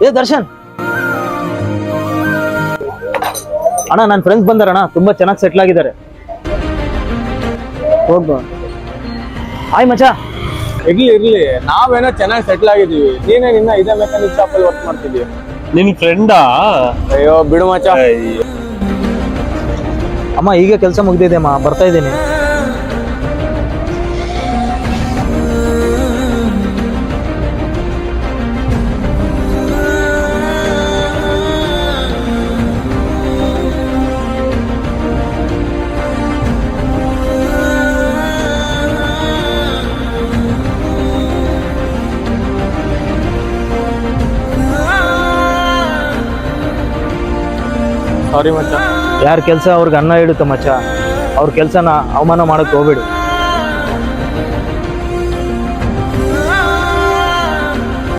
ಏ ದರ್ಶನ್ ಅಣ್ಣ, ನನ್ನ ಫ್ರೆಂಡ್ಸ್ ಬಂದಾರಣ್ಣ, ತುಂಬಾ ಚೆನ್ನಾಗಿ ಸೆಟ್ಲ್ ಆಗಿದ್ದಾರೆ. ಹೋಗ್ಬಾ. ಹಾಯ್ ಮಚಾ. ಇರ್ಲಿ ನಾವೇನೋ ಚೆನ್ನಾಗಿ ಸೆಟ್ಲ್ ಆಗಿದೀವಿ, ನೀನೇ ನಿನ್ನ ಇದೇ ಮೆಕ್ಯಾನಿಕ್ ಶಾಪ್ ಅಲ್ಲಿ ವರ್ಕ್ ಮಾಡ್ತಿದೀವಿ. ನಿನ್ ಫ್ರೆಂಡಾ? ಅಯ್ಯೋ ಬಿಡು ಮಚ್ಚ. ಅಮ್ಮ ಈಗ ಕೆಲಸ ಮುಗ್ದಿದೆ ಅಮ್ಮ, ಬರ್ತಾ ಇದ್ದೀನಿ. ಸಾರಿ ಮಚ್ಚ. ಯಾರ ಕೆಲಸ ಅವ್ರಿಗೆ ಅನ್ನ ಇಡುತ್ತೆ ಮಚ್ಚ, ಅವ್ರ ಕೆಲಸನ ಅವಮಾನ ಮಾಡಕ್ ಹೋಗ್ಬೇಡಿ.